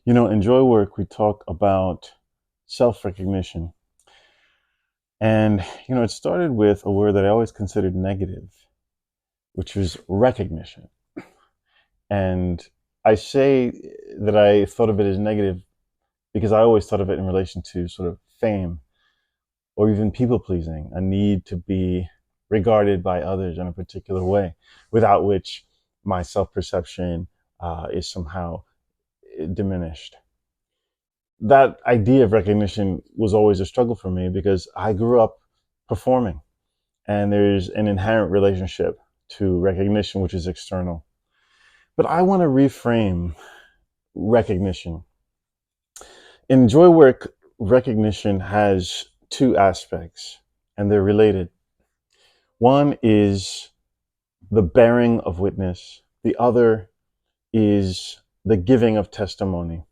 In Joywerk, we talk about self-recognition. And, it started with a word that I always considered negative, which was recognition. And I say that I thought of it as negative because I always thought of it in relation to sort of fame or even people pleasing, a need to be regarded by others in a particular way, without which my self perception is somehow diminished. That idea of recognition was always a struggle for me because I grew up performing, and there's an inherent relationship to recognition, which is external. But I want to reframe recognition. In Joywerk, recognition has two aspects, and they're related. One is the bearing of witness, the other is the giving of testimony.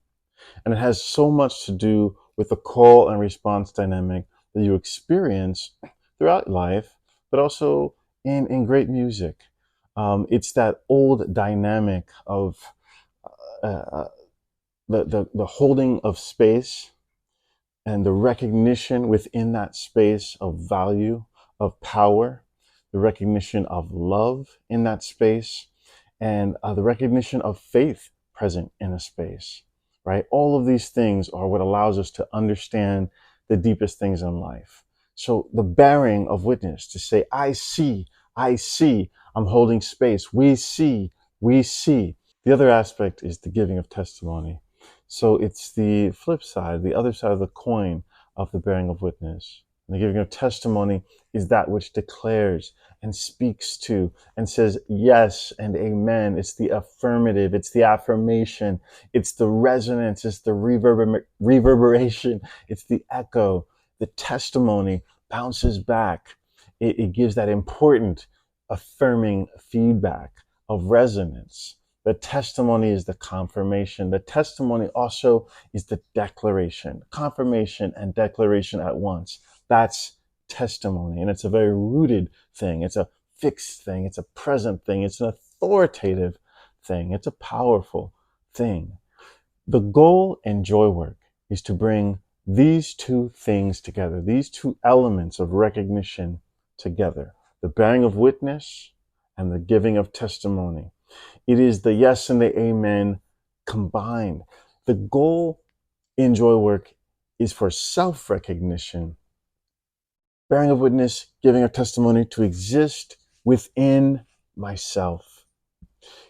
And it has so much to do with the call and response dynamic that you experience throughout life, but also in great music. It's that old dynamic of uh, the holding of space and the recognition within that space of value, of power, the recognition of love in that space, and the recognition of faith present in a space, right? All of these things are what allows us to understand the deepest things in life. So the bearing of witness to say, I see, I'm holding space. We see, we see. The other aspect is the giving of testimony. So it's the flip side, the other side of the coin of the bearing of witness. And the giving of testimony is that which declares and speaks to and says yes and amen. It's the affirmative, it's the affirmation, it's the resonance, it's the reverberation, it's the echo. The testimony bounces back. It gives that important affirming feedback of resonance. The testimony is the confirmation. The testimony also is the declaration, confirmation and declaration at once. That's testimony. And it's a very rooted thing. It's a fixed thing. It's a present thing. It's an authoritative thing. It's a powerful thing. The goal in Joywerk is to bring these two things together, these two elements of recognition together, the bearing of witness and the giving of testimony. It is the yes and the amen combined. The goal in Joywerk is for self-recognition, bearing of witness, giving a testimony to exist within myself.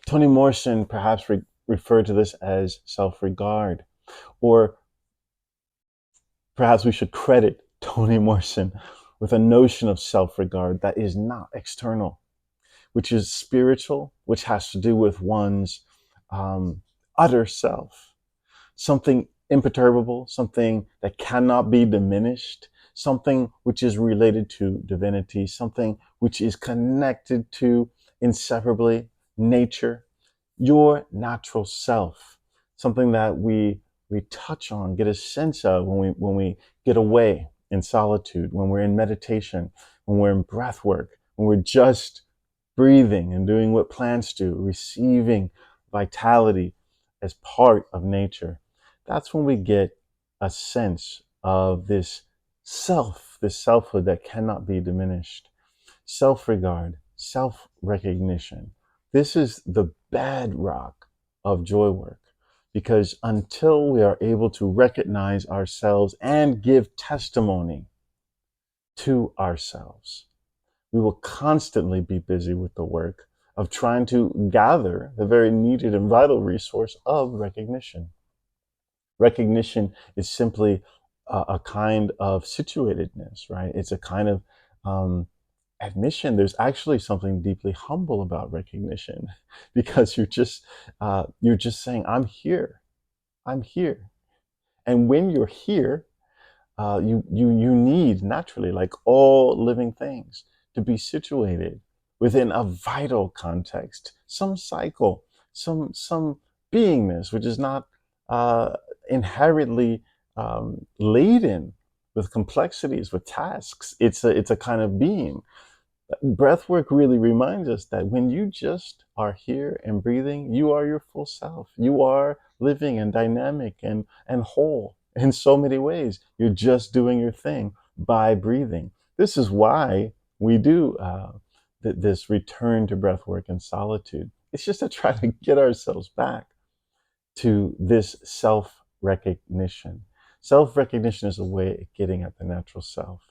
Toni Morrison perhaps referred to this as self-regard, or perhaps we should credit Toni Morrison with a notion of self-regard that is not external, which is spiritual, which has to do with one's utter self, something imperturbable, something that cannot be diminished, something which is related to divinity, something which is connected to inseparably nature, your natural self, something that we touch on, get a sense of when we get away in solitude, when we're in meditation, when we're in breath work, when we're just breathing and doing what plants do, receiving vitality as part of nature. That's when we get a sense of this self, this selfhood that cannot be diminished. Self-regard, self-recognition. This is the bedrock of Joywerk, because until we are able to recognize ourselves and give testimony to ourselves, we will constantly be busy with the work of trying to gather the very needed and vital resource of recognition. Recognition is simply a kind of situatedness, right? It's a kind of admission. There's actually something deeply humble about recognition, because you're just saying, "I'm here, I'm here," and when you're here, you need naturally, like all living things, to be situated within a vital context, some cycle, some beingness, which is not inherently laden with complexities, with tasks. It's a kind of being. Breathwork really reminds us that when you just are here and breathing, you are your full self. You are living and dynamic and whole in so many ways. You're just doing your thing by breathing. This is why we do this return to breath work and solitude. It's just to try to get ourselves back to this self recognition. Self recognition is a way of getting at the natural self.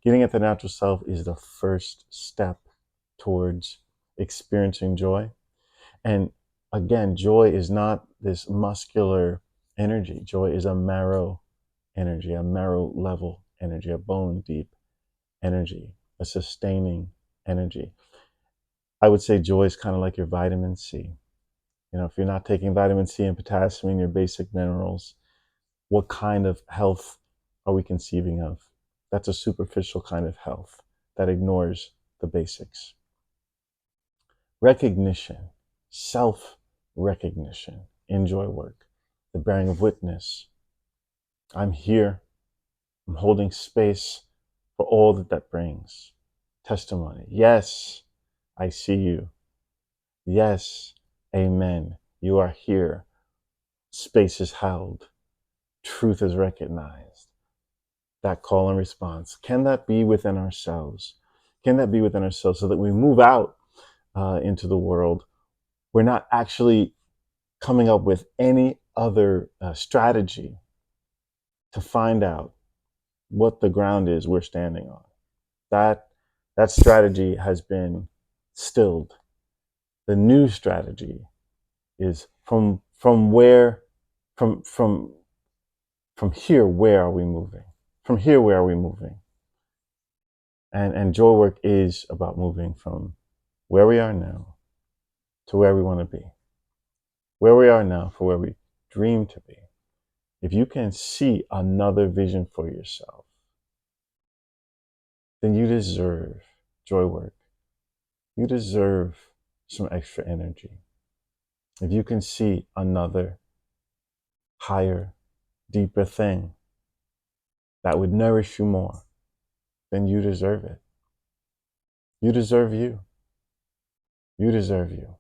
Getting at the natural self is the first step towards experiencing joy. And again, joy is not this muscular energy. Joy is a marrow energy, a marrow level energy, a bone deep energy, a sustaining energy. I would say joy is kind of like your vitamin C. You know, if you're not taking vitamin C and potassium and your basic minerals, what kind of health are we conceiving of? That's a superficial kind of health that ignores the basics. Recognition, self recognition in Joywerk, the bearing of witness. I'm here. I'm holding space for all that that brings. Testimony. Yes, I see you. Yes, amen. You are here. Space is held. Truth is recognized. That call and response. Can that be within ourselves? Can that be within ourselves so that we move out into the world? We're not actually coming up with any other strategy to find out what the ground is we're standing on. That strategy has been stilled. The new strategy is from where from here, where are we moving? From here, where are we moving? And Joywerk is about moving from where we are now to where we want to be. Where we are now for where we dream to be. If you can see another vision for yourself, then you deserve Joywerk. You deserve some extra energy. If you can see another higher, deeper thing that would nourish you more, then you deserve it. You deserve you. You deserve you.